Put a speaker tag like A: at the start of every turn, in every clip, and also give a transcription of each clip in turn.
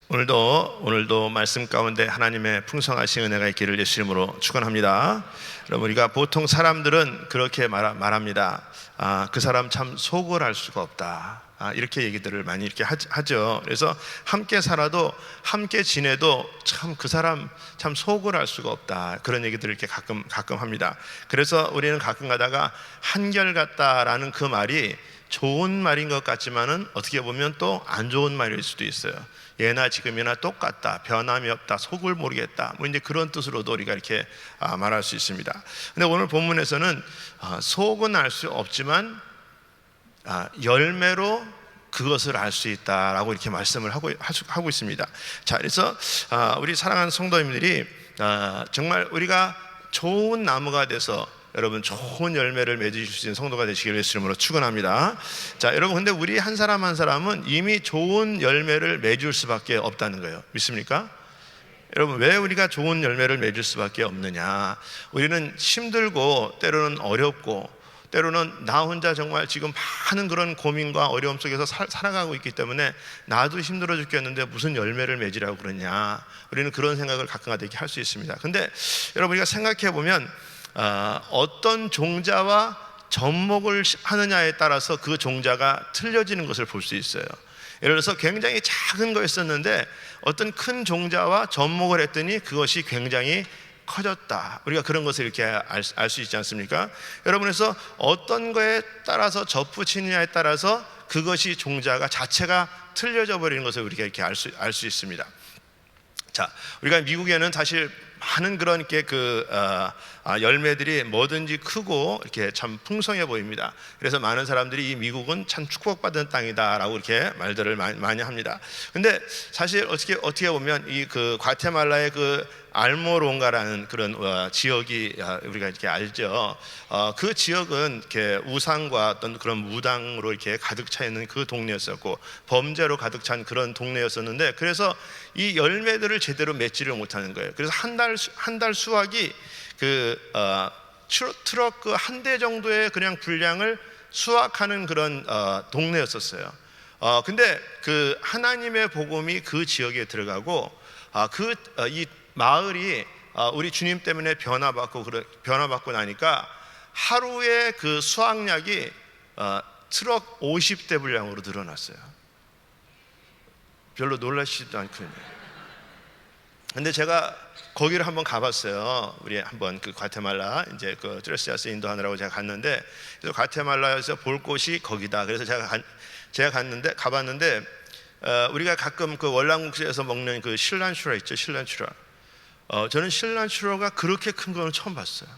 A: 오늘도 말씀 가운데 하나님의 풍성하신 은혜가 있기를 예수 이름으로 축원합니다. 여러분, 우리가 보통 사람들은 그렇게 말합니다. 그 사람 참 속을 알 수가 없다. 이렇게 얘기들을 많이 이렇게 하죠. 그래서 함께 살아도 함께 지내도 참 그 사람 참 속을 알 수가 없다. 그런 얘기들을 이렇게 가끔 합니다. 그래서 우리는 가끔 가다가 한결같다라는 그 말이 좋은 말인 것 같지만은 어떻게 보면 또 안 좋은 말일 수도 있어요. 예나 지금이나 똑같다, 변함이 없다, 속을 모르겠다, 뭐 이제 그런 뜻으로도 우리가 이렇게 말할 수 있습니다. 근데 오늘 본문에서는 속은 알 수 없지만 열매로 그것을 알 수 있다라고 이렇게 말씀을 하고 있습니다. 자, 그래서 우리 사랑하는 성도님들이 정말 우리가 좋은 나무가 돼서 여러분 좋은 열매를 맺으실 수 있는 성도가 되시기를 예수 이름으로 축원합니다. 자, 여러분, 근데 우리 한 사람 한 사람은 이미 좋은 열매를 맺을 수밖에 없다는 거예요. 믿습니까? 여러분, 왜 우리가 좋은 열매를 맺을 수밖에 없느냐? 우리는 힘들고 때로는 어렵고 때로는 나 혼자 정말 지금 많은 그런 고민과 어려움 속에서 살아가고 있기 때문에 나도 힘들어 죽겠는데 무슨 열매를 맺으라고 그러냐? 우리는 그런 생각을 가끔가다 이렇게 할 수 있습니다. 근데 여러분, 우리가 생각해 보면 어떤 종자와 접목을 하느냐에 따라서 그 종자가 틀려지는 것을 볼 수 있어요. 예를 들어서 굉장히 작은 거였었는데 어떤 큰 종자와 접목을 했더니 그것이 굉장히 커졌다. 우리가 그런 것을 이렇게 알 수 있지 않습니까? 여러분에서 어떤 거에 따라서 접붙이느냐에 따라서 그것이 종자가 자체가 틀려져 버리는 것을 우리가 이렇게 알 수 있습니다. 자, 우리가 미국에는 사실 많은 그런 게 열매들이 뭐든지 크고 이렇게 참 풍성해 보입니다. 그래서 많은 사람들이 이 미국은 참 축복받은 땅이다라고 이렇게 말들을 많이 합니다. 근데 사실 어떻게 보면 이 과테말라의 알모롱가라는 그런 지역이 우리가 이렇게 알죠. 그 지역은 이렇게 우상과 어떤 그런 무당으로 이렇게 가득 차 있는 그 동네였었고 범죄로 가득 찬 그런 동네였었는데, 그래서 이 열매들을 제대로 맺지를 못하는 거예요. 그래서 한 달 수확이 트럭 한 대 정도의 그냥 분량을 수확하는 그런 동네였었어요. 근데 하나님의 복음이 그 지역에 들어가고 이 마을이 우리 주님 때문에 변화받고 나니까 하루에 그 수확량이 트럭 50대 분량으로 늘어났어요. 별로 놀라시지도 않거든요. 근데 제가 거기를 한번 가봤어요. 우리 한번 과테말라 이제 트레시아스 인도하느라고 제가 갔는데, 그래서 과테말라에서 볼 곳이 거기다. 그래서 제가 가봤는데 우리가 가끔 월남국수에서 먹는 실란추라 있죠, 실란추라. 저는 실란추라가 그렇게 큰 거는 처음 봤어요.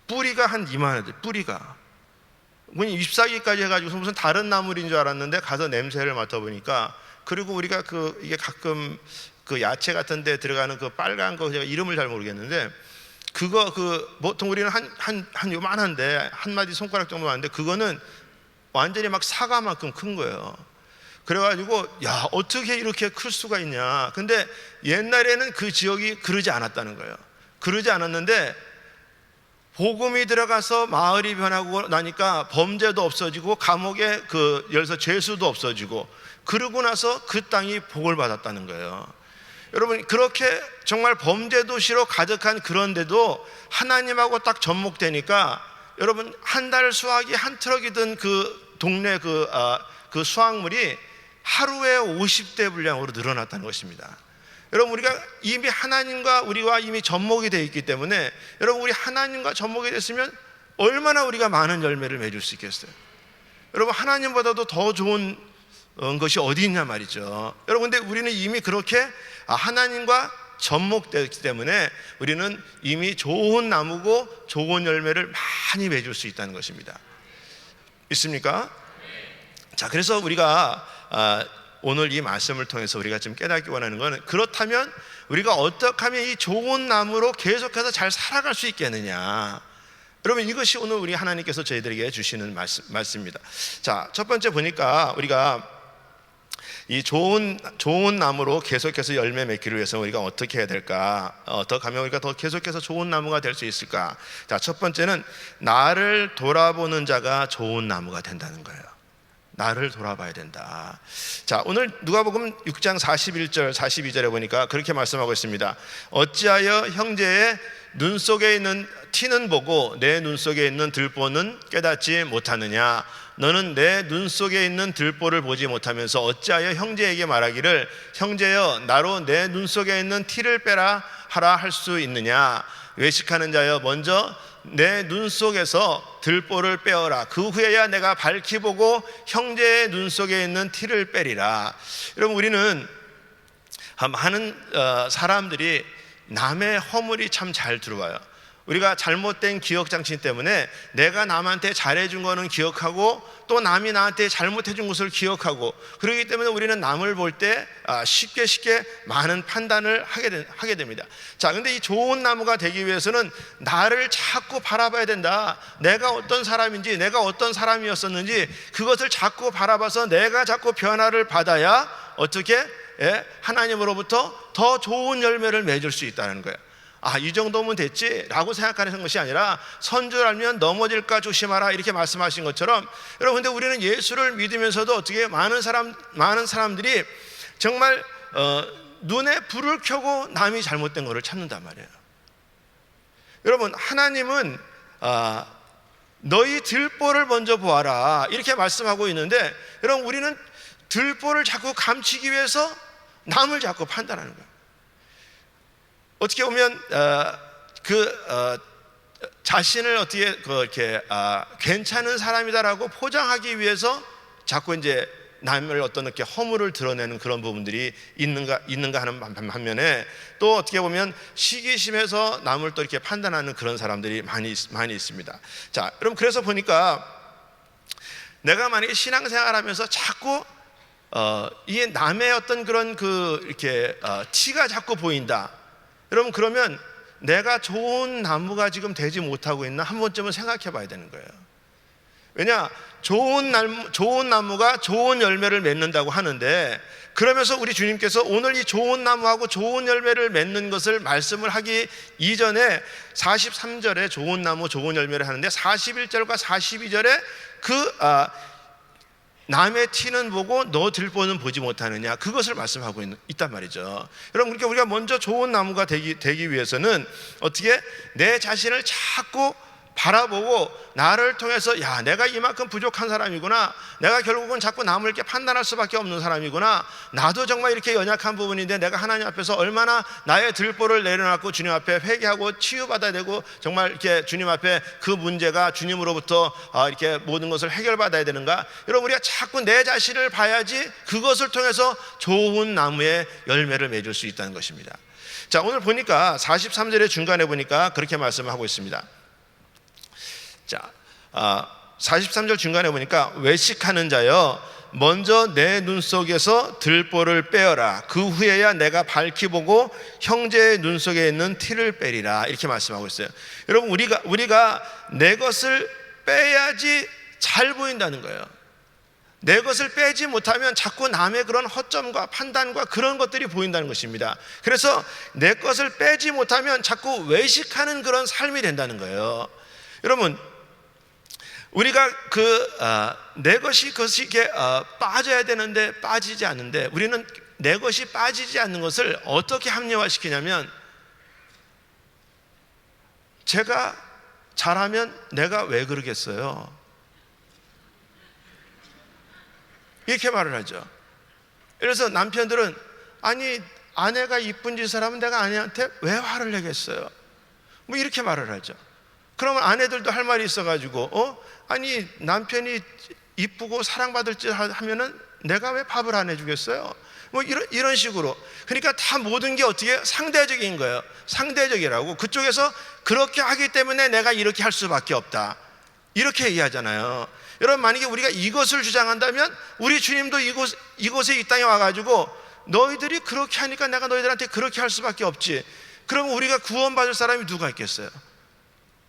A: 뿌리가 한 이만하대. 뿌리가 잎사귀까지 해가지고 무슨 다른 나물인 줄 알았는데 가서 냄새를 맡아보니까, 그리고 우리가 이게 가끔 야채 같은 데 들어가는 빨간 거, 제가 이름을 잘 모르겠는데 그거 보통 우리는 한 요만한데 한 마디 손가락 정도 하는데 그거는 완전히 막 사과만큼 큰 거예요. 그래가지고 야, 어떻게 이렇게 클 수가 있냐. 근데 옛날에는 그 지역이 그러지 않았다는 거예요. 그러지 않았는데 복음이 들어가서 마을이 변하고 나니까 범죄도 없어지고 감옥에 열서 죄수도 없어지고, 그러고 나서 그 땅이 복을 받았다는 거예요. 여러분, 그렇게 정말 범죄 도시로 가득한 그런데도 하나님하고 딱 접목되니까 여러분, 한 달 수확이 한 트럭이던 그 동네 그 수확물이 하루에 50대 분량으로 늘어났다는 것입니다. 여러분, 우리가 이미 하나님과 우리와 이미 접목이 되어 있기 때문에 여러분, 우리 하나님과 접목이 됐으면 얼마나 우리가 많은 열매를 맺을 수 있겠어요. 여러분, 하나님보다도 더 좋은 것이 어디 있냐 말이죠. 여러분, 근데 우리는 이미 그렇게 하나님과 접목되기 때문에 우리는 이미 좋은 나무고 좋은 열매를 많이 맺을 수 있다는 것입니다. 있습니까? 자, 그래서 우리가 오늘 이 말씀을 통해서 우리가 좀 깨닫기 원하는 것은, 그렇다면 우리가 어떻게 하면 이 좋은 나무로 계속해서 잘 살아갈 수 있겠느냐. 여러분, 이것이 오늘 우리 하나님께서 저희들에게 주시는 말씀입니다. 자, 첫 번째 보니까 우리가 이 좋은 나무로 계속해서 열매 맺기를 위해서 우리가 어떻게 해야 될까? 어떻게 하면 우리가 더 계속해서 좋은 나무가 될 수 있을까? 자, 첫 번째는 나를 돌아보는 자가 좋은 나무가 된다는 거예요. 나를 돌아봐야 된다. 자, 오늘 누가복음 6장 41절 42절에 보니까 그렇게 말씀하고 있습니다. 어찌하여 형제의 눈 속에 있는 티는 보고 내 눈 속에 있는 들보는 깨닫지 못하느냐. 너는 내 눈 속에 있는 들보를 보지 못하면서 어찌하여 형제에게 말하기를 형제여 나로 내 눈 속에 있는 티를 빼라 하라 할 수 있느냐. 외식하는 자여 먼저 내 눈 속에서 들보를 빼어라. 그 후에야 내가 밝히 보고 형제의 눈 속에 있는 티를 빼리라. 여러분, 우리는 많은 사람들이 남의 허물이 참 잘 들어와요. 우리가 잘못된 기억장치 때문에 내가 남한테 잘해준 거는 기억하고 또 남이 나한테 잘못해준 것을 기억하고, 그렇기 때문에 우리는 남을 볼 때 쉽게 많은 판단을 하게 됩니다. 자, 근데 이 좋은 나무가 되기 위해서는 나를 자꾸 바라봐야 된다. 내가 어떤 사람인지, 내가 어떤 사람이었었는지 그것을 자꾸 바라봐서 내가 자꾸 변화를 받아야 어떻게 하나님으로부터 더 좋은 열매를 맺을 수 있다는 거예요. 이 정도면 됐지 라고 생각하는 것이 아니라 선줄 알면 넘어질까 조심하라 이렇게 말씀하신 것처럼, 여러분, 근데 우리는 예수를 믿으면서도 어떻게 많은 사람들이 정말 눈에 불을 켜고 남이 잘못된 것을 찾는단 말이에요. 여러분, 하나님은 너희 들보를 먼저 보아라 이렇게 말씀하고 있는데, 여러분, 우리는 들보를 자꾸 감추기 위해서 남을 자꾸 판단하는 거예요. 어떻게 보면 자신을 어떻게 이렇게 괜찮은 사람이다라고 포장하기 위해서 자꾸 이제 남을 어떤 이렇게 허물을 드러내는 그런 부분들이 있는가 하는 반면에, 또 어떻게 보면 시기심에서 남을 또 이렇게 판단하는 그런 사람들이 많이 있습니다. 자, 여러분, 그래서 보니까 내가 만약에 신앙생활하면서 자꾸 이 남의 어떤 그런 이렇게 티가 자꾸 보인다. 여러분, 그러면 내가 좋은 나무가 지금 되지 못하고 있나 한 번쯤은 생각해 봐야 되는 거예요. 왜냐, 좋은 나무가 좋은 열매를 맺는다고 하는데, 그러면서 우리 주님께서 오늘 이 좋은 나무하고 좋은 열매를 맺는 것을 말씀을 하기 이전에 43절에 좋은 나무 좋은 열매를 하는데 41절과 42절에 남의 티는 보고 너 들보는 보지 못하느냐, 그것을 말씀하고 있단 말이죠. 여러분, 그러니까 우리가 먼저 좋은 나무가 되기 위해서는 어떻게 내 자신을 자꾸 바라보고 나를 통해서 내가 이만큼 부족한 사람이구나, 내가 결국은 자꾸 남을 이렇게 판단할 수밖에 없는 사람이구나, 나도 정말 이렇게 연약한 부분인데 내가 하나님 앞에서 얼마나 나의 들보를 내려놓고 주님 앞에 회개하고 치유받아야 되고, 정말 이렇게 주님 앞에 그 문제가 주님으로부터 이렇게 모든 것을 해결받아야 되는가. 여러분, 우리가 자꾸 내 자신을 봐야지 그것을 통해서 좋은 나무의 열매를 맺을 수 있다는 것입니다. 자, 오늘 보니까 43절의 중간에 보니까 그렇게 말씀하고 있습니다. 자, 43절 중간에 보니까 외식하는 자여 먼저 내 눈 속에서 들보를 빼어라. 그 후에야 내가 밝히 보고 형제의 눈 속에 있는 티를 빼리라 이렇게 말씀하고 있어요. 여러분, 우리가 내 것을 빼야지 잘 보인다는 거예요. 내 것을 빼지 못하면 자꾸 남의 그런 허점과 판단과 그런 것들이 보인다는 것입니다. 그래서 내 것을 빼지 못하면 자꾸 외식하는 그런 삶이 된다는 거예요. 여러분, 우리가 내 것이 이렇게 빠져야 되는데 빠지지 않는데, 우리는 내 것이 빠지지 않는 것을 어떻게 합리화시키냐면, 제가 잘하면 내가 왜 그러겠어요? 이렇게 말을 하죠. 그래서 남편들은 아니, 아내가 이쁜 짓을 하면 내가 아내한테 왜 화를 내겠어요? 뭐 이렇게 말을 하죠. 그러면 아내들도 할 말이 있어가지고 아니, 남편이 이쁘고 사랑받을 짓 하면은 내가 왜 밥을 안 해주겠어요? 뭐 이런 식으로. 그러니까 다 모든 게 어떻게 상대적인 거예요. 상대적이라고. 그쪽에서 그렇게 하기 때문에 내가 이렇게 할 수밖에 없다, 이렇게 얘기하잖아요. 여러분, 만약에 우리가 이것을 주장한다면 우리 주님도 이곳에 이 땅에 와가지고 너희들이 그렇게 하니까 내가 너희들한테 그렇게 할 수밖에 없지. 그러면 우리가 구원받을 사람이 누가 있겠어요?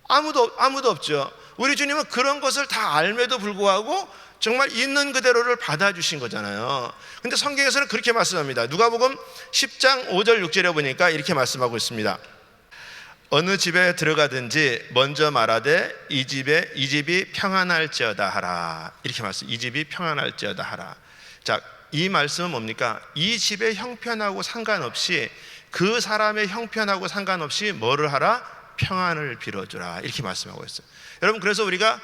A: 아무도 없죠. 우리 주님은 그런 것을 다 알매도 불구하고 정말 있는 그대로를 받아주신 거잖아요. 근데 성경에서는 그렇게 말씀합니다. 누가복음 10장 5절 6절에 보니까 이렇게 말씀하고 있습니다. 어느 집에 들어가든지 먼저 말하되 이 집이 평안할지어다 하라. 이렇게 말씀. 이 집이 평안할지어다 하라. 자, 이 말씀은 뭡니까? 이 집의 형편하고 상관없이, 그 사람의 형편하고 상관없이 뭐를 하라? 평안을 빌어주라. 이렇게 말씀하고 있어요. 여러분, 그래서 우리가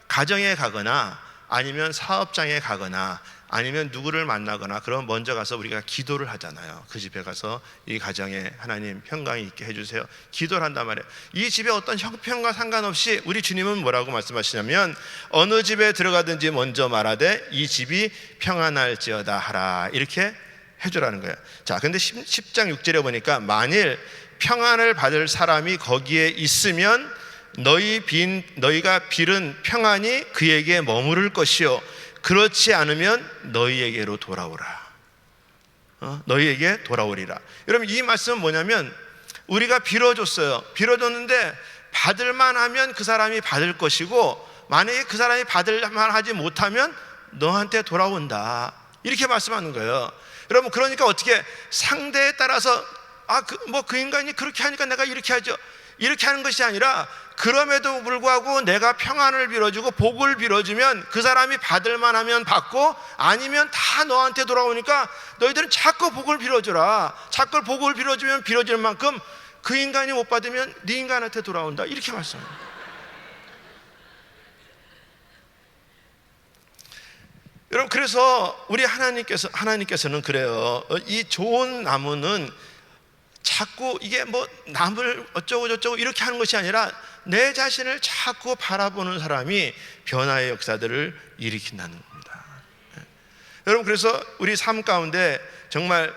A: 가정에 가거나 아니면 사업장에 가거나 아니면 누구를 만나거나 그러면 먼저 가서 우리가 기도를 하잖아요. 그 집에 가서 이 가정에 하나님 평강이 있게 해주세요. 기도를 한단 말이에요. 이 집에 어떤 형편과 상관없이 우리 주님은 뭐라고 말씀하시냐면 어느 집에 들어가든지 먼저 말하되 이 집이 평안할지어다 하라. 이렇게 해주라는 거예요. 자, 근데 10장 6절에 보니까 만일 평안을 받을 사람이 거기에 있으면 너희가 빌은 평안이 그에게 머무를 것이요 그렇지 않으면 너희에게로 돌아오라. 너희에게 돌아오리라. 여러분, 이 말씀은 뭐냐면 우리가 빌어줬어요. 빌어줬는데 받을만 하면 그 사람이 받을 것이고 만약에 그 사람이 받을만 하지 못하면 너한테 돌아온다. 이렇게 말씀하는 거예요. 여러분, 그러니까 어떻게 상대에 따라서 그 인간이 그렇게 하니까 내가 이렇게 하죠. 이렇게 하는 것이 아니라 그럼에도 불구하고 내가 평안을 빌어주고 복을 빌어주면 그 사람이 받을만 하면 받고 아니면 다 너한테 돌아오니까 너희들은 자꾸 복을 빌어주라. 자꾸 복을 빌어주면 빌어줄 만큼 그 인간이 못 받으면 네 인간한테 돌아온다. 이렇게 말씀합니다. 여러분, 그래서 우리 하나님께서는 그래요. 이 좋은 나무는 자꾸 이게 뭐 남을 어쩌고 저쩌고 이렇게 하는 것이 아니라 내 자신을 자꾸 바라보는 사람이 변화의 역사들을 일으킨다는 겁니다. 여러분, 그래서 우리 삶 가운데 정말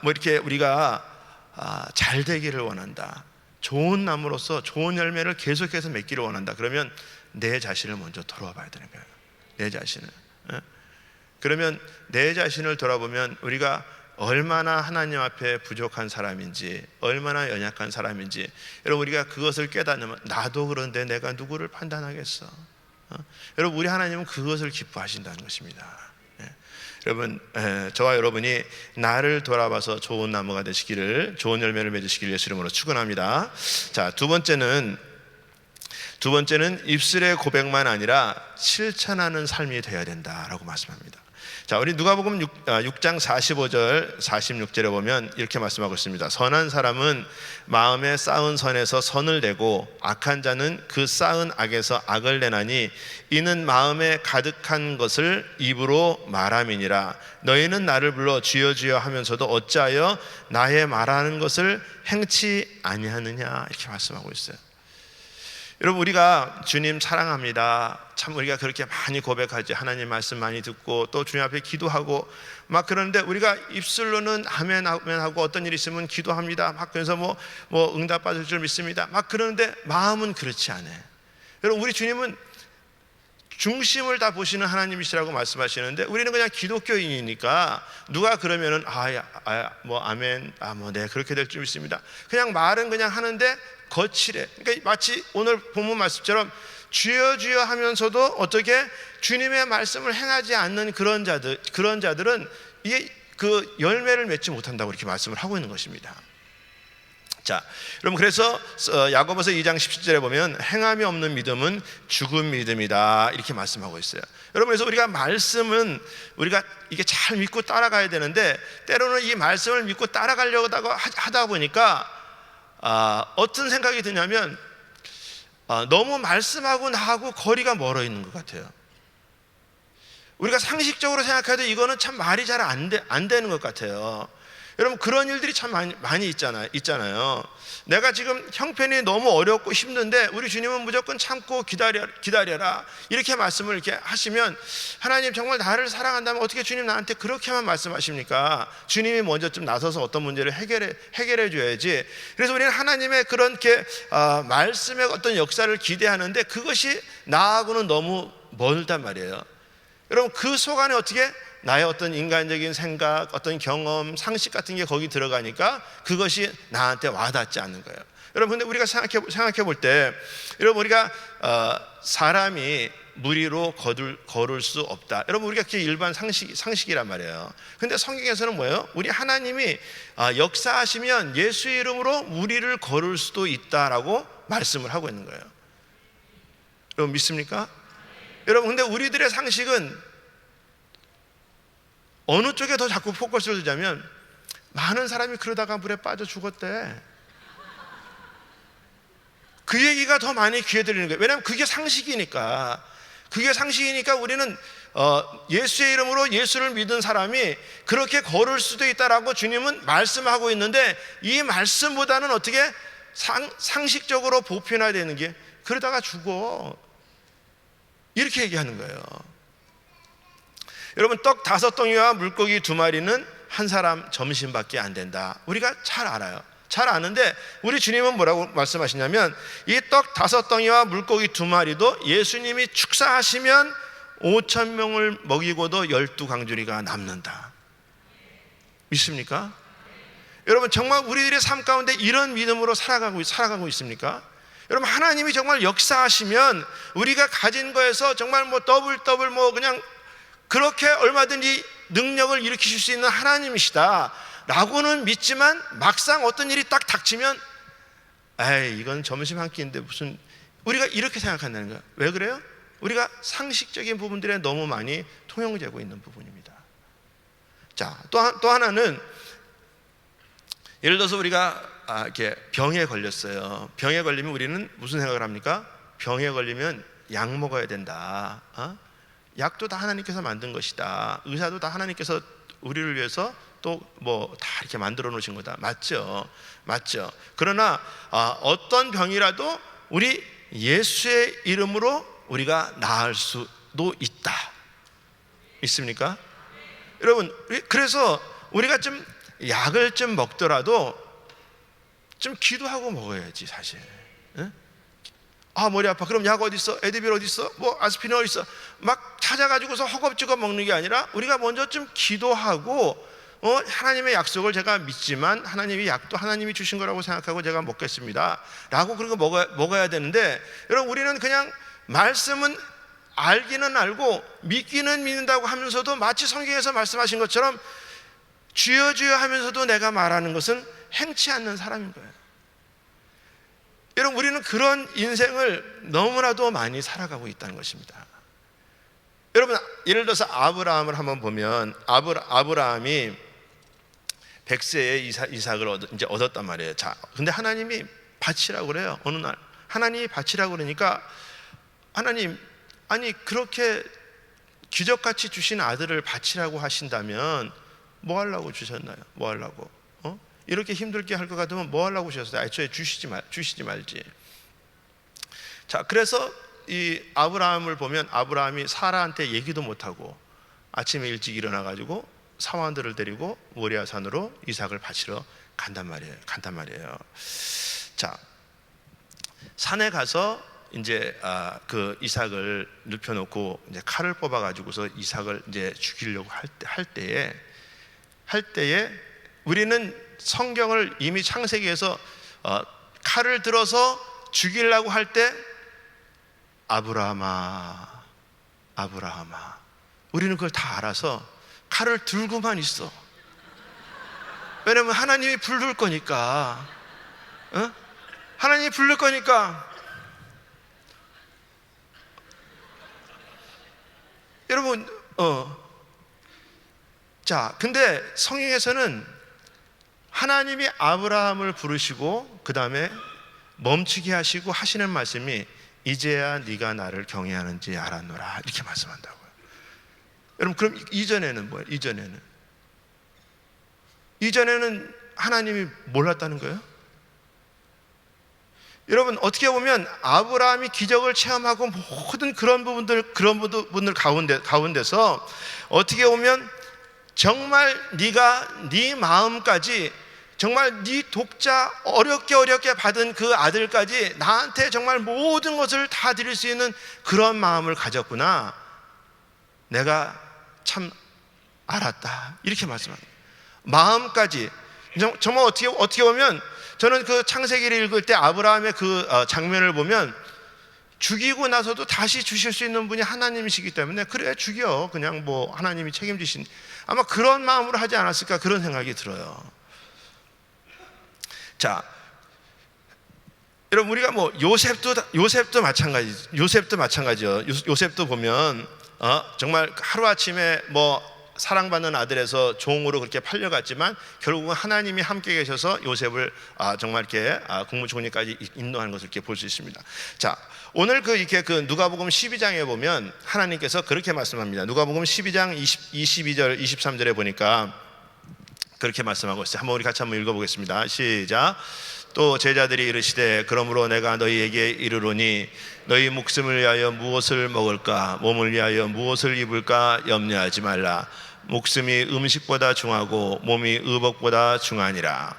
A: 이렇게 우리가 잘 되기를 원한다. 좋은 나무로서 좋은 열매를 계속해서 맺기를 원한다. 그러면 내 자신을 먼저 돌아봐야 되는 거예요. 내 자신을. 그러면 내 자신을 돌아보면 우리가 얼마나 하나님 앞에 부족한 사람인지, 얼마나 연약한 사람인지, 여러분, 우리가 그것을 깨닫으면 나도 그런데 내가 누구를 판단하겠어? 여러분, 우리 하나님은 그것을 기뻐하신다는 것입니다. 여러분, 저와 여러분이 나를 돌아봐서 좋은 나무가 되시기를, 좋은 열매를 맺으시기를 예수 이름으로 축원합니다. 자, 두 번째는 입술의 고백만 아니라 실천하는 삶이 되어야 된다라고 말씀합니다. 자, 우리 누가복음 6장 45절 46절에 보면 이렇게 말씀하고 있습니다. 선한 사람은 마음에 쌓은 선에서 선을 내고 악한 자는 그 쌓은 악에서 악을 내나니 이는 마음에 가득한 것을 입으로 말함이니라. 너희는 나를 불러 주여 주여 하면서도 어찌하여 나의 말하는 것을 행치 아니하느냐. 이렇게 말씀하고 있어요. 여러분, 우리가 주님 사랑합니다. 참 우리가 그렇게 많이 고백하지. 하나님 말씀 많이 듣고 또 주님 앞에 기도하고 막 그러는데 우리가 입술로는 아멘 아멘 하고 어떤 일이 있으면 기도합니다. 막 그래서 뭐 응답 받을 줄 믿습니다. 막 그러는데 마음은 그렇지 않아요. 여러분, 우리 주님은 중심을 다 보시는 하나님이시라고 말씀하시는데 우리는 그냥 기독교인이니까 누가 그러면은 아멘 네 그렇게 될 줄 믿습니다. 그냥 말은 그냥 하는데 거칠해. 그러니까 마치 오늘 본문 말씀처럼 주여 주여 하면서도 어떻게 주님의 말씀을 행하지 않는 그런 자들은 이게 그 열매를 맺지 못한다고 이렇게 말씀을 하고 있는 것입니다. 자, 여러분, 그래서 야고보서 2장 17절에 보면 행함이 없는 믿음은 죽은 믿음이다 이렇게 말씀하고 있어요. 여러분, 그래서 우리가 말씀은 우리가 이게 잘 믿고 따라가야 되는데 때로는 이 말씀을 믿고 따라가려고 하다 보니까 어떤 생각이 드냐면 너무 말씀하고 나하고 거리가 멀어 있는 것 같아요. 우리가 상식적으로 생각해도 이거는 참 말이 잘 안 되는 것 같아요. 여러분, 그런 일들이 참 많이 있잖아요. 내가 지금 형편이 너무 어렵고 힘든데 우리 주님은 무조건 참고 기다려라 이렇게 말씀을 이렇게 하시면 하나님 정말 나를 사랑한다면 어떻게 주님 나한테 그렇게만 말씀하십니까? 주님이 먼저 좀 나서서 어떤 문제를 해결해 줘야지. 그래서 우리는 하나님의 그런 말씀의 어떤 역사를 기대하는데 그것이 나하고는 너무 멀단 말이에요. 여러분, 그 속 안에 어떻게 나의 어떤 인간적인 생각, 어떤 경험, 상식 같은 게 거기 들어가니까 그것이 나한테 와닿지 않는 거예요. 여러분, 근데 우리가 생각해 볼 때, 여러분, 우리가 사람이 무리로 걸을 수 없다. 여러분, 우리가 그게 일반 상식이란 말이에요. 근데 성경에서는 뭐예요? 우리 하나님이 역사하시면 예수의 이름으로 무리를 걸을 수도 있다라고 말씀을 하고 있는 거예요. 여러분 믿습니까? 여러분, 근데 우리들의 상식은 어느 쪽에 더 자꾸 포커스를 두자면, 많은 사람이 그러다가 물에 빠져 죽었대. 그 얘기가 더 많이 귀에 들리는 거예요. 왜냐하면 그게 상식이니까. 우리는 예수의 이름으로 예수를 믿은 사람이 그렇게 걸을 수도 있다라고 주님은 말씀하고 있는데, 이 말씀보다는 어떻게 상식적으로 보편화되는 게, 그러다가 죽어, 이렇게 얘기하는 거예요. 여러분, 떡 5덩이와 물고기 2마리는 한 사람 점심밖에 안 된다. 우리가 잘 알아요. 잘 아는데 우리 주님은 뭐라고 말씀하시냐면, 이 떡 5덩이와 물고기 2마리도 예수님이 축사하시면 5,000명을 먹이고도 12광주리가 남는다. 믿습니까? 여러분, 정말 우리들의 삶 가운데 이런 믿음으로 살아가고 있습니까? 여러분, 하나님이 정말 역사하시면 우리가 가진 거에서 정말 더블 그냥 그렇게 얼마든지 능력을 일으키실 수 있는 하나님이시다 라고는 믿지만, 막상 어떤 일이 딱 닥치면 에이, 이건 점심 한 끼인데 무슨, 우리가 이렇게 생각한다는 거예요. 왜 그래요? 우리가 상식적인 부분들에 너무 많이 통용되고 있는 부분입니다. 자, 또 하나는, 예를 들어서 우리가 이렇게 병에 걸렸어요. 병에 걸리면 우리는 무슨 생각을 합니까? 병에 걸리면 약 먹어야 된다. 약도 다 하나님께서 만든 것이다. 의사도 다 하나님께서 우리를 위해서 또 다 이렇게 만들어 놓으신 거다. 맞죠? 그러나 어떤 병이라도 우리 예수의 이름으로 우리가 나을 수도 있다. 있습니까? 여러분, 그래서 우리가 좀 약을 좀 먹더라도 좀 기도하고 먹어야지, 사실. 머리 아파. 그럼 약 어디 있어? 에드빌 어디 있어? 아스피린 어디 있어? 막 찾아가지고서 허겁지겁 먹는 게 아니라, 우리가 먼저 좀 기도하고, 하나님의 약속을 제가 믿지만 하나님이 약도 하나님이 주신 거라고 생각하고 제가 먹겠습니다 라고 그런 거 먹어야 되는데, 여러분, 우리는 그냥 말씀은 알기는 알고 믿기는 믿는다고 하면서도, 마치 성경에서 말씀하신 것처럼 주여 주여 하면서도 내가 말하는 것은 행치 않는 사람인 거예요. 여러분, 우리는 그런 인생을 너무나도 많이 살아가고 있다는 것입니다. 여러분, 예를 들어서 아브라함을 한번 보면, 아브라함이 100세에 이삭을 이제 얻었단 말이에요. 자, 근데 하나님이 바치라고 그래요. 어느 날 하나님이 바치라고 그러니까, 하나님, 아니 그렇게 기적같이 주신 아들을 바치라고 하신다면 뭐 하려고 주셨나요? 뭐 하려고? 이렇게 힘들게 할 것 같으면 뭐 하려고 주셨어요? 애초에 주시지 말지. 자, 그래서 이 아브라함을 보면, 아브라함이 사라한테 얘기도 못하고 아침에 일찍 일어나가지고 사환들을 데리고 모리아 산으로 이삭을 바치러 간단 말이에요. 자, 산에 가서 이제 그 이삭을 눕혀놓고 이제 칼을 뽑아가지고서 이삭을 이제 죽이려고 할 때에 우리는 성경을 이미 창세기에서 칼을 들어서 죽이려고 할 때 아브라함아, 우리는 그걸 다 알아서 칼을 들고만 있어. 왜냐면 하나님이 부를 거니까. 하나님이 부를 거니까. 여러분, 자, 근데 성경에서는 하나님이 아브라함을 부르시고 그 다음에 멈추게 하시고 하시는 말씀이, 이제야 네가 나를 경외하는지 알았노라, 이렇게 말씀한다고요. 여러분, 그럼 이전에는 뭐예요? 이전에는 하나님이 몰랐다는 거예요? 여러분, 어떻게 보면 아브라함이 기적을 체험하고 모든 그런 부분들 가운데서 어떻게 보면 정말 네가 네 마음까지, 정말 네 독자 어렵게 받은 그 아들까지 나한테 정말 모든 것을 다 드릴 수 있는 그런 마음을 가졌구나, 내가 참 알았다, 이렇게 말씀합니다. 마음까지. 정말 어떻게 보면 저는 그 창세기를 읽을 때 아브라함의 그 장면을 보면 죽이고 나서도 다시 주실 수 있는 분이 하나님이시기 때문에 그래 죽여, 그냥 뭐 하나님이 책임지신, 아마 그런 마음으로 하지 않았을까 그런 생각이 들어요. 자, 여러분 우리가 뭐 요셉도 마찬가지요. 요셉도 보면 정말 하루 아침에 뭐 사랑받는 아들에서 종으로 그렇게 팔려갔지만 결국은 하나님이 함께 계셔서 요셉을 정말 이렇게 국무총리까지 인도하는 것을 이렇게 볼 수 있습니다. 자, 오늘 이렇게 누가복음 12장에 보면 하나님께서 그렇게 말씀합니다. 누가복음 12장 22절 23절에 보니까 그렇게 말씀하고 있어요. 한번 우리 같이 한번 읽어보겠습니다. 시작. 또 제자들이 이르시되 그러므로 내가 너희에게 이르노니 너희 목숨을 위하여 무엇을 먹을까 몸을 위하여 무엇을 입을까 염려하지 말라. 목숨이 음식보다 중하고 몸이 의복보다 중하니라.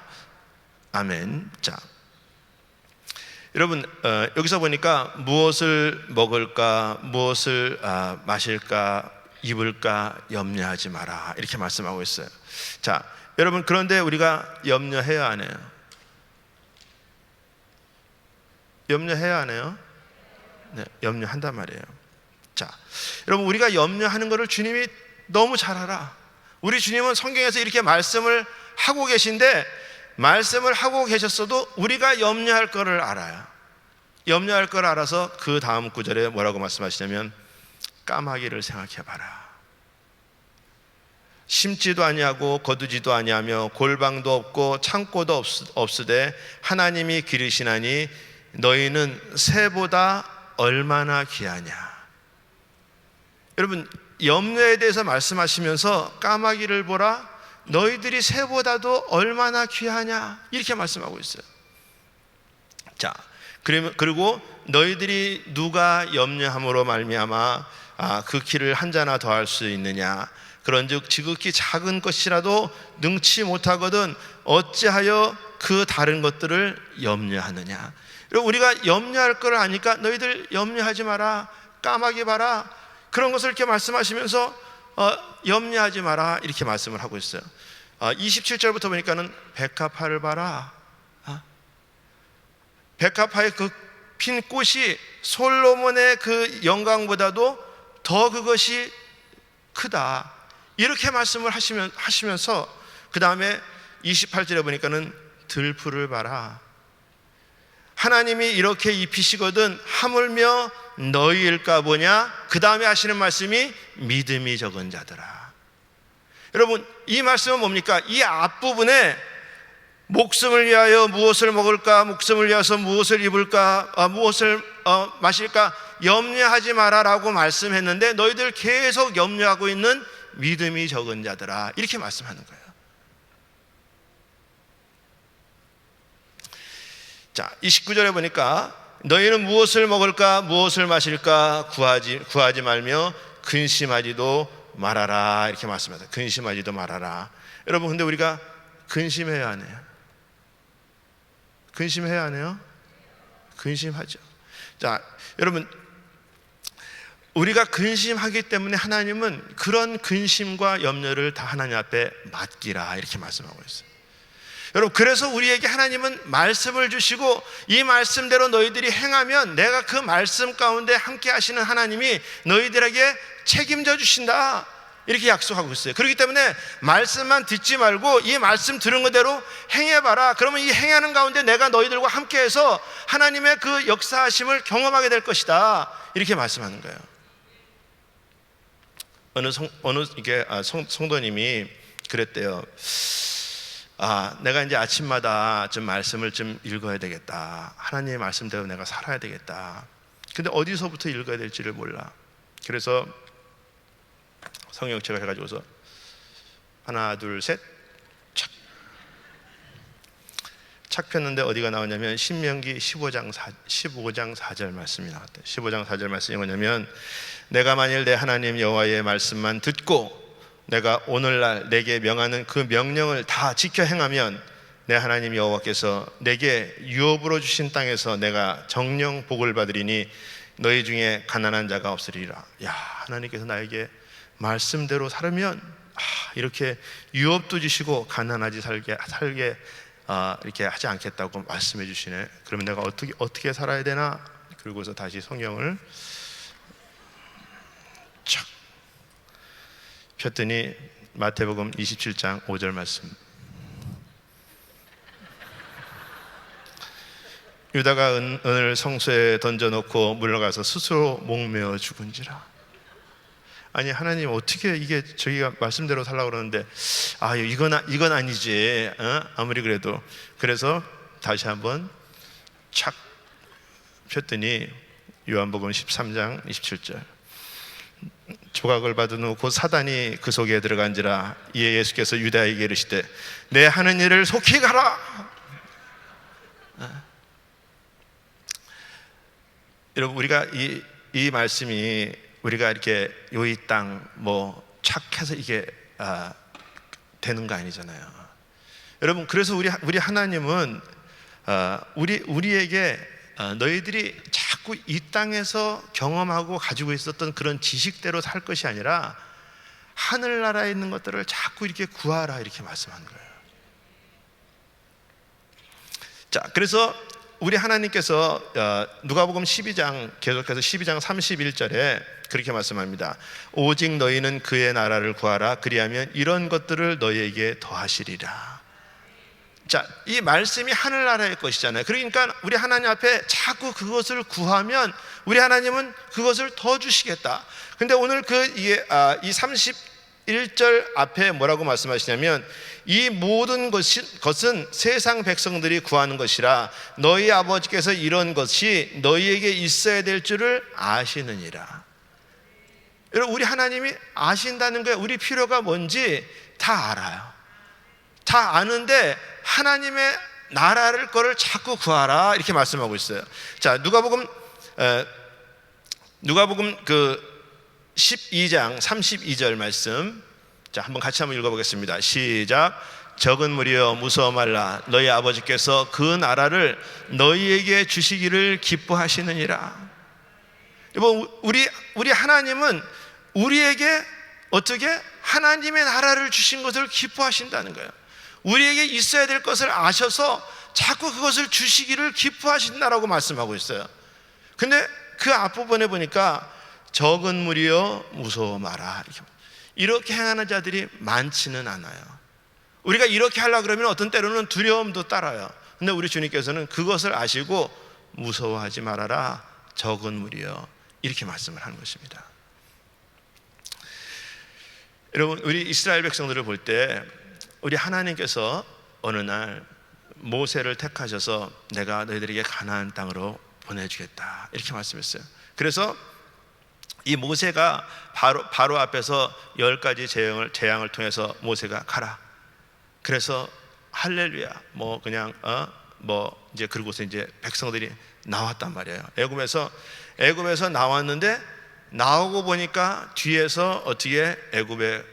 A: 아멘. 자, 여러분 여기서 보니까 무엇을 먹을까 무엇을 마실까 입을까 염려하지 마라 이렇게 말씀하고 있어요. 자, 여러분 그런데 우리가 염려해야 안 해요? 염려해야 하네요. 네, 염려한단 말이에요. 자, 여러분 우리가 염려하는 것을 주님이 너무 잘 알아. 우리 주님은 성경에서 이렇게 말씀을 하고 계신데 말씀을 하고 계셨어도 우리가 염려할 거를 알아요. 염려할 걸 알아서 그 다음 구절에 뭐라고 말씀하시냐면 까마귀를 생각해봐라. 심지도 아니하고 거두지도 아니하며 골방도 없고 창고도 없으되 하나님이 기르시나니 너희는 새보다 얼마나 귀하냐. 여러분 염려에 대해서 말씀하시면서 까마귀를 보라 너희들이 새보다도 얼마나 귀하냐 이렇게 말씀하고 있어요. 자, 그리고 너희들이 누가 염려함으로 말미암아 그 키를 한 자나 더할 수 있느냐. 그런즉 지극히 작은 것이라도 능치 못하거든 어찌하여 그 다른 것들을 염려하느냐. 우리가 염려할 걸 아니까 너희들 염려하지 마라, 까마귀 봐라, 그런 것을 이렇게 말씀하시면서 염려하지 마라 이렇게 말씀을 하고 있어요. 27절부터 보니까는 백합화를 봐라. 백합화의 그 핀 꽃이 솔로몬의 그 영광보다도 더 그것이 크다 이렇게 말씀을 하시면서 그 다음에 28절에 보니까는 들풀을 봐라. 하나님이 이렇게 입히시거든 하물며 너희일까 보냐. 그 다음에 하시는 말씀이 믿음이 적은 자들아. 여러분 이 말씀은 뭡니까? 이 앞부분에 목숨을 위하여 무엇을 먹을까 목숨을 위해서 무엇을 입을까 무엇을 마실까 염려하지 마라라고 말씀했는데 너희들 계속 염려하고 있는 믿음이 적은 자들아 이렇게 말씀하는 거예요. 자, 29절에 보니까 너희는 무엇을 먹을까 무엇을 마실까 구하지 말며 근심하지도 말아라 이렇게 말씀하세요. 근심하지도 말아라. 여러분 근데 우리가 근심해야 하네요. 근심해야 하네요. 근심하죠. 자, 여러분 우리가 근심하기 때문에 하나님은 그런 근심과 염려를 다 하나님 앞에 맡기라 이렇게 말씀하고 있어요. 여러분 그래서 우리에게 하나님은 말씀을 주시고 이 말씀대로 너희들이 행하면 내가 그 말씀 가운데 함께 하시는 하나님이 너희들에게 책임져 주신다 이렇게 약속하고 있어요. 그렇기 때문에 말씀만 듣지 말고 이 말씀 들은 그대로 행해봐라. 그러면 이 행하는 가운데 내가 너희들과 함께해서 하나님의 그 역사하심을 경험하게 될 것이다 이렇게 말씀하는 거예요. 어느 성도님이 그랬대요. 내가 이제 아침마다 좀 말씀을 좀 읽어야 되겠다. 하나님의 말씀대로 내가 살아야 되겠다. 근데 어디서부터 읽어야 될지를 몰라. 그래서 성경책을 해가지고서 하나 둘 셋 착 폈는데 어디가 나오냐면 신명기 15장 4절 말씀이 나왔대요. 15장 4절 말씀이 뭐냐면 내가 만일 내 하나님 여호와의 말씀만 듣고 내가 오늘날 내게 명하는 그 명령을 다 지켜 행하면 내 하나님 여호와께서 내게 유업으로 주신 땅에서 내가 정령 복을 받으리니 너희 중에 가난한 자가 없으리라. 야, 하나님께서 나에게 말씀대로 살면 이렇게 유업도 주시고 가난하지 살게 이렇게 하지 않겠다고 말씀해 주시네. 그러면 내가 어떻게 살아야 되나? 그리고서 다시 성경을 촥 폈더니 마태복음 27장 5절 말씀. 유다가 은을 성소에 던져놓고 물러가서 스스로 목매어 죽은지라. 아니 하나님 어떻게 이게 저희가 말씀대로 살라고 그러는데 이건 아니지, 아무리 그래도. 그래서 다시 한번 착 폈더니 요한복음 13장 27절. 조각을 받은 후 곧 사단이 그 속에 들어간지라. 이에 예수께서 유다에게 이르시되 내 하는 일을 속히 가라. 여러분, 우리가 이 말씀이 우리가 이렇게 요이 땅 뭐 착해서 이게 되는 거 아니잖아요. 여러분, 그래서 우리 하나님은 우리에게 너희들이 자꾸 이 땅에서 경험하고 가지고 있었던 그런 지식대로 살 것이 아니라 하늘나라에 있는 것들을 자꾸 이렇게 구하라, 이렇게 말씀한 거예요. 자, 그래서 우리 하나님께서 누가복음 12장 계속해서 12장 31절에 그렇게 말씀합니다. 오직 너희는 그의 나라를 구하라. 그리하면 이런 것들을 너희에게 더하시리라. 자, 이 말씀이 하늘나라의 것이잖아요. 그러니까 우리 하나님 앞에 자꾸 그것을 구하면 우리 하나님은 그것을 더 주시겠다. 근데 오늘 이 31절 앞에 뭐라고 말씀하시냐면 이 모든 것은 세상 백성들이 구하는 것이라 너희 아버지께서 이런 것이 너희에게 있어야 될 줄을 아시느니라. 여러분, 우리 하나님이 아신다는 거예요. 우리 필요가 뭔지 다 알아요. 다 아는데 하나님의 나라를 거를 자꾸 구하라, 이렇게 말씀하고 있어요. 자, 누가복음 그 12장 32절 말씀, 자, 한번 같이 한번 읽어보겠습니다. 시작. 적은 무리여 무서워 말라. 너희 아버지께서 그 나라를 너희에게 주시기를 기뻐하시느니라. 여러분, 우리 하나님은 우리에게 어떻게 하나님의 나라를 주신 것을 기뻐하신다는 거예요. 우리에게 있어야 될 것을 아셔서 자꾸 그것을 주시기를 기뻐하신다라고 말씀하고 있어요. 근데 그 앞부분에 보니까 적은 무리여 무서워 마라, 이렇게 행하는 자들이 많지는 않아요. 우리가 이렇게 하려고 그러면 어떤 때로는 두려움도 따라요. 근데 우리 주님께서는 그것을 아시고 무서워하지 말아라, 적은 무리여, 이렇게 말씀을 하는 것입니다. 여러분, 우리 이스라엘 백성들을 볼 때 우리 하나님께서 어느 날 모세를 택하셔서 내가 너희들에게 가나안 땅으로 보내주겠다, 이렇게 말씀했어요. 그래서 이 모세가 바로 앞에서 10가지 재앙을 통해서 모세가 가라. 그래서 할렐루야, 뭐 그냥 이제 그러고서 이제 백성들이 나왔단 말이에요. 애굽에서 나왔는데 나오고 보니까 뒤에서 어떻게 애굽의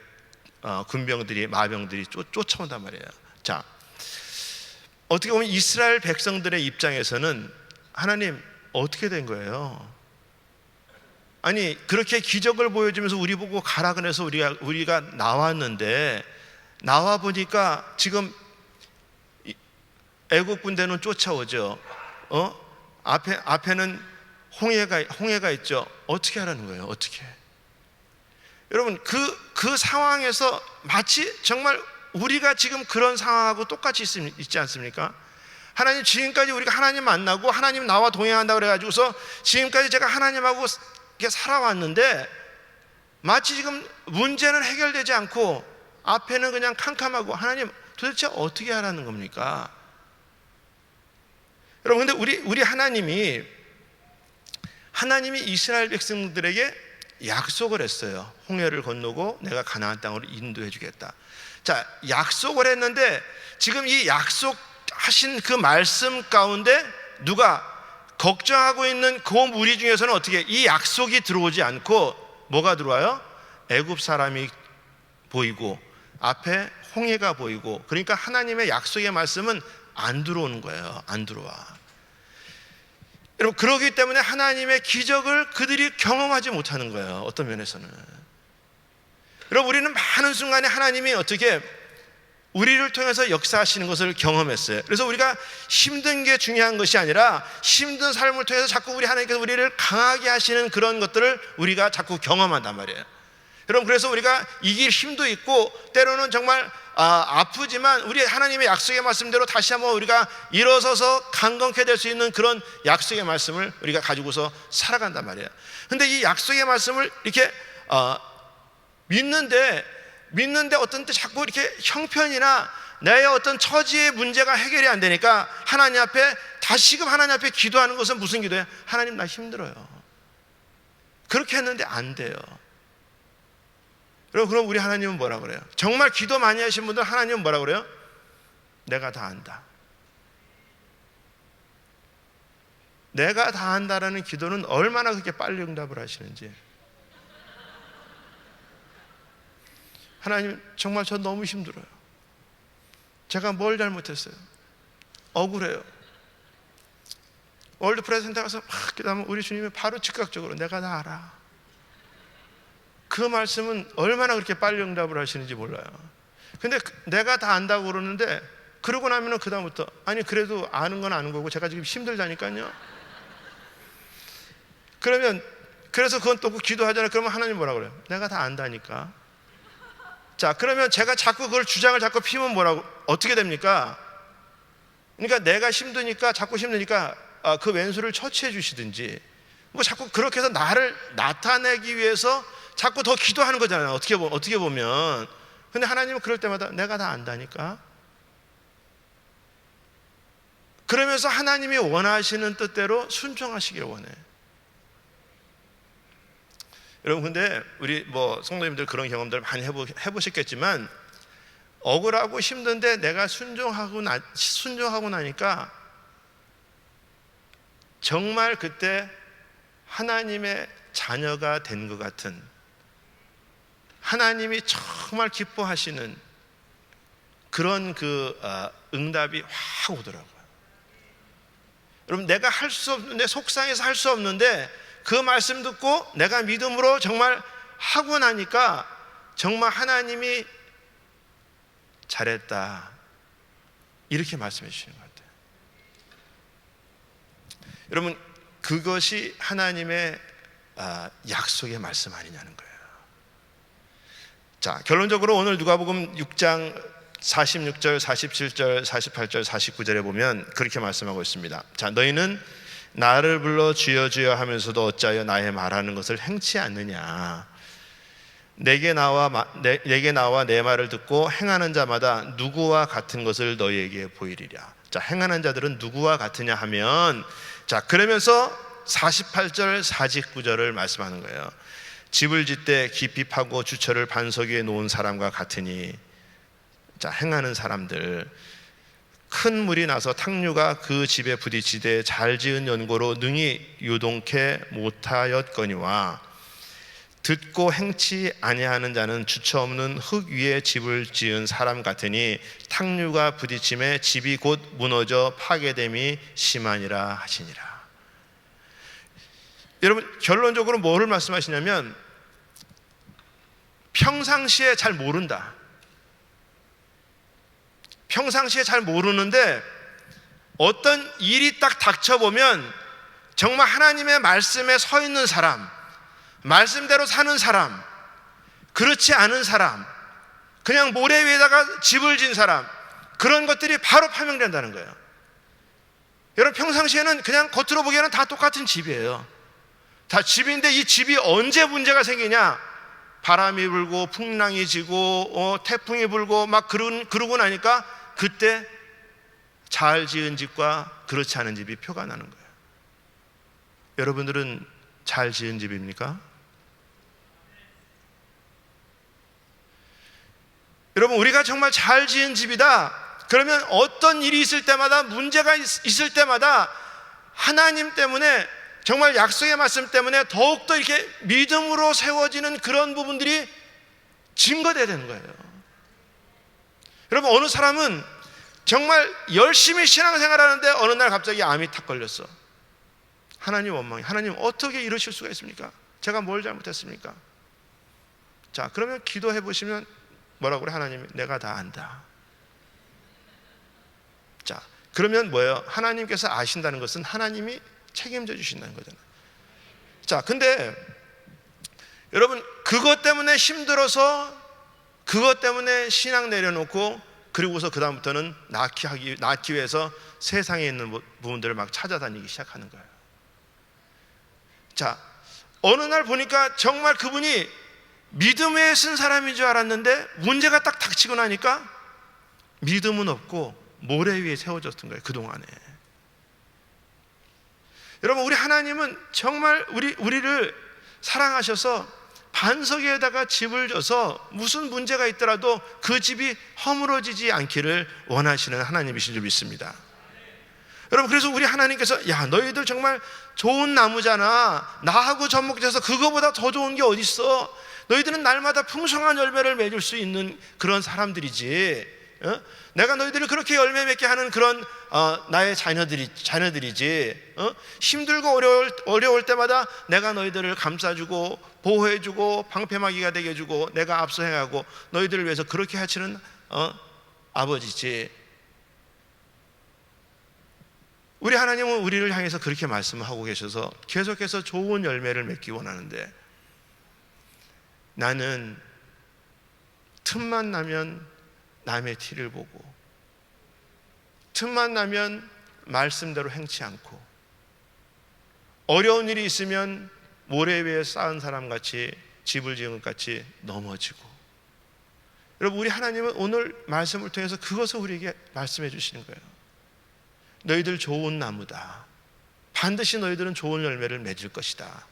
A: 군병들이, 마병들이 쫓아온단 말이에요. 자, 어떻게 보면 이스라엘 백성들의 입장에서는 하나님 어떻게 된 거예요? 아니, 그렇게 기적을 보여주면서 우리 보고 가라 그래서 우리가 나왔는데 나와 보니까 지금 애국 군대는 쫓아오죠. 앞에는 홍해가 있죠. 어떻게 하라는 거예요? 어떻게? 여러분, 그 상황에서 마치 정말 우리가 지금 그런 상황하고 똑같이 있지 않습니까? 하나님, 지금까지 우리가 하나님 만나고 하나님 나와 동행한다고 그래가지고서 지금까지 제가 하나님하고 이렇게 살아왔는데 마치 지금 문제는 해결되지 않고 앞에는 그냥 캄캄하고, 하나님 도대체 어떻게 하라는 겁니까? 여러분, 근데 우리 하나님이 이스라엘 백성들에게 약속을 했어요. 홍해를 건너고 내가 가나안 땅으로 인도해 주겠다. 자, 약속을 했는데 지금 이 약속하신 그 말씀 가운데 누가 걱정하고 있는 그 무리 중에서는 어떻게 이 약속이 들어오지 않고 뭐가 들어와요? 애굽 사람이 보이고 앞에 홍해가 보이고, 그러니까 하나님의 약속의 말씀은 안 들어오는 거예요. 안 들어와. 여러분, 그러기 때문에 하나님의 기적을 그들이 경험하지 못하는 거예요. 어떤 면에서는. 여러분, 우리는 많은 순간에 하나님이 어떻게 우리를 통해서 역사하시는 것을 경험했어요. 그래서 우리가 힘든 게 중요한 것이 아니라 힘든 삶을 통해서 자꾸 하나님께서 우리를 강하게 하시는 그런 것들을 우리가 자꾸 경험한단 말이에요. 여러분, 그래서 우리가 이길 힘도 있고 때로는 정말 아프지만 우리 하나님의 약속의 말씀대로 다시 한번 우리가 일어서서 강건케 될 수 있는 그런 약속의 말씀을 우리가 가지고서 살아간단 말이에요. 근데 이 약속의 말씀을 이렇게 믿는데 어떤 때 자꾸 이렇게 형편이나 나의 어떤 처지의 문제가 해결이 안 되니까 하나님 앞에 다시금 하나님 앞에 기도하는 것은 무슨 기도예요? 하나님, 나 힘들어요. 그렇게 했는데 안 돼요. 여러분, 그럼 우리 하나님은 뭐라 그래요? 정말 기도 많이 하신 분들 하나님은 뭐라 그래요? 내가 다 안다. 내가 다 안다라는 기도는 얼마나 그렇게 빨리 응답을 하시는지. 하나님, 정말 저 너무 힘들어요. 제가 뭘 잘못했어요? 억울해요. 월드 프레젠터 가서 막 기도하면 우리 주님이 바로 즉각적으로 내가 다 알아. 그 말씀은 얼마나 그렇게 빨리 응답을 하시는지 몰라요. 근데 내가 다 안다고 그러는데 그러고 나면은 그 다음부터 아니 그래도 아는 건 아는 거고 제가 지금 힘들다니까요. 그러면 그래서 그건 또 기도하잖아요. 그러면 하나님 뭐라 그래요? 내가 다 안다니까. 자, 그러면 제가 자꾸 그걸 주장을 자꾸 피면 뭐라고 어떻게 됩니까? 그러니까 내가 힘드니까 자꾸 힘드니까 그 왼수를 처치해 주시든지 뭐 자꾸 그렇게 해서 나를 나타내기 위해서 자꾸 더 기도하는 거잖아요. 어떻게 보면. 근데 하나님은 그럴 때마다 내가 다 안다니까. 그러면서 하나님이 원하시는 뜻대로 순종하시기를 원해요. 여러분, 근데 우리 성도님들 그런 경험들 많이 해보셨겠지만 억울하고 힘든데 내가 순종하고 나니까 정말 그때 하나님의 자녀가 된 것 같은, 하나님이 정말 기뻐하시는 그런 응답이 확 오더라고요. 여러분, 내가 할 수 없는데, 속상해서 할 수 없는데 그 말씀 듣고 내가 믿음으로 정말 하고 나니까 정말 하나님이 잘했다 이렇게 말씀해 주시는 것 같아요. 여러분, 그것이 하나님의 약속의 말씀 아니냐는 거예요. 자, 결론적으로 오늘 누가복음 6장 46절, 47절, 48절, 49절에 보면 그렇게 말씀하고 있습니다. 자, 너희는 나를 불러 주여 주여 하면서도 어찌하여 나의 말하는 것을 행치 않느냐. 내게 나와 내 말을 듣고 행하는 자마다 누구와 같은 것을 너희에게 보이리라. 자, 행하는 자들은 누구와 같으냐 하면, 자, 그러면서 48절, 49절을 말씀하는 거예요. 집을 짓되 깊이 파고 주처를 반석 위에 놓은 사람과 같으니, 자, 행하는 사람들, 큰 물이 나서 탕류가 그 집에 부딪히되 잘 지은 연고로 능히 요동케 못하였거니와, 듣고 행치 아니하는 자는 주처 없는 흙 위에 집을 지은 사람 같으니 탕류가 부딪힘에 집이 곧 무너져 파괴됨이 심하니라 하시니라. 여러분, 결론적으로 뭐를 말씀하시냐면 평상시에 잘 모른다. 평상시에 잘 모르는데 어떤 일이 딱 닥쳐보면 정말 하나님의 말씀에 서 있는 사람, 말씀대로 사는 사람, 그렇지 않은 사람, 그냥 모래 위에다가 집을 진 사람, 그런 것들이 바로 판명된다는 거예요. 여러분, 평상시에는 그냥 겉으로 보기에는 다 똑같은 집이에요. 다 집인데 이 집이 언제 문제가 생기냐? 바람이 불고 풍랑이 지고 태풍이 불고 막 그러고 나니까 그때 잘 지은 집과 그렇지 않은 집이 표가 나는 거예요. 여러분들은 잘 지은 집입니까? 여러분, 우리가 정말 잘 지은 집이다 그러면 어떤 일이 있을 때마다, 문제가 있을 때마다 하나님 때문에, 정말 약속의 말씀 때문에 더욱더 이렇게 믿음으로 세워지는 그런 부분들이 증거돼야 되는 거예요. 여러분, 어느 사람은 정말 열심히 신앙생활 하는데 어느 날 갑자기 암이 탁 걸렸어. 하나님 원망해. 하나님 어떻게 이러실 수가 있습니까? 제가 뭘 잘못했습니까? 자, 그러면 기도해 보시면 뭐라고 그래? 하나님이 내가 다 안다. 그러면 뭐예요? 하나님께서 아신다는 것은 하나님이 책임져 주신다는 거잖아요. 자, 근데 여러분, 그것 때문에 힘들어서, 그것 때문에 신앙 내려놓고, 그리고서 그 다음부터는 낳기 위해서 세상에 있는 부분들을 막 찾아다니기 시작하는 거예요. 자, 어느 날 보니까 정말 그분이 믿음에 쓴 사람인 줄 알았는데 문제가 딱 닥치고 나니까 믿음은 없고 모래 위에 세워졌던 거예요, 그동안에. 여러분, 우리 하나님은 정말 우리를 사랑하셔서 반석 위에다가 집을 줘서 무슨 문제가 있더라도 그 집이 허물어지지 않기를 원하시는 하나님이신 줄 믿습니다. 여러분, 그래서 우리 하나님께서 야, 너희들 정말 좋은 나무잖아, 나하고 접목돼서 그거보다 더 좋은 게 어딨어, 너희들은 날마다 풍성한 열매를 맺을 수 있는 그런 사람들이지, 내가 너희들을 그렇게 열매 맺게 하는 그런 나의 자녀들이지, 힘들고 어려울 때마다 내가 너희들을 감싸주고 보호해주고 방패막이가 되게 해주고 내가 앞서 행하고 너희들을 위해서 그렇게 하시는 아버지지. 우리 하나님은 우리를 향해서 그렇게 말씀하고 계셔서 계속해서 좋은 열매를 맺기 원하는데, 나는 틈만 나면 남의 티를 보고, 틈만 나면 말씀대로 행치 않고, 어려운 일이 있으면 모래 위에 쌓은 사람같이, 집을 지은 것 같이 넘어지고. 여러분, 우리 하나님은 오늘 말씀을 통해서 그것을 우리에게 말씀해 주시는 거예요. 너희들 좋은 나무다, 반드시 너희들은 좋은 열매를 맺을 것이다.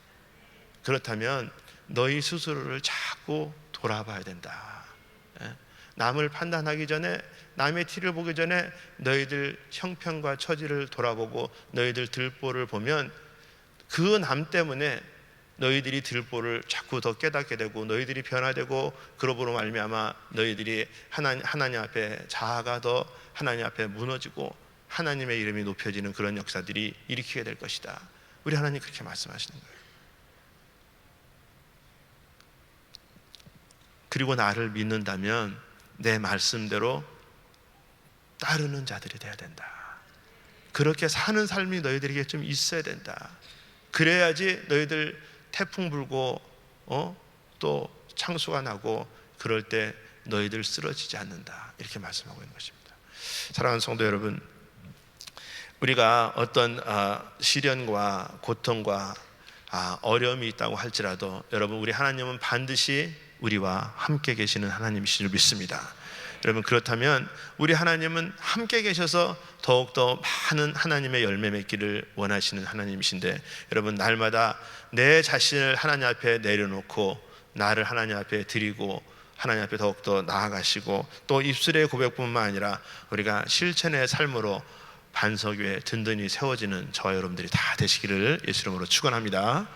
A: 그렇다면 너희 스스로를 자꾸 돌아봐야 된다. 남을 판단하기 전에, 남의 티를 보기 전에 너희들 형편과 처지를 돌아보고 너희들 들보를 보면 그 남 때문에 너희들이 들보를 자꾸 더 깨닫게 되고 너희들이 변화되고, 그러므로 말미암아 너희들이 하나님 앞에 자아가 더 하나님 앞에 무너지고 하나님의 이름이 높여지는 그런 역사들이 일으키게 될 것이다. 우리 하나님 그렇게 말씀하시는 거예요. 그리고 나를 믿는다면 내 말씀대로 따르는 자들이 돼야 된다. 그렇게 사는 삶이 너희들에게 좀 있어야 된다. 그래야지 너희들 태풍 불고 또 창수가 나고 그럴 때 너희들 쓰러지지 않는다. 이렇게 말씀하고 있는 것입니다. 사랑하는 성도 여러분, 우리가 어떤 시련과 고통과 어려움이 있다고 할지라도, 여러분, 우리 하나님은 반드시 우리와 함께 계시는 하나님이신 줄 믿습니다. 여러분, 그렇다면 우리 하나님은 함께 계셔서 더욱더 많은 하나님의 열매 맺기를 원하시는 하나님이신데, 여러분, 날마다 내 자신을 하나님 앞에 내려놓고 나를 하나님 앞에 드리고 하나님 앞에 더욱더 나아가시고, 또 입술의 고백뿐만 아니라 우리가 실천의 삶으로 반석 위에 든든히 세워지는 저와 여러분들이 다 되시기를 예수 이름으로 축원합니다.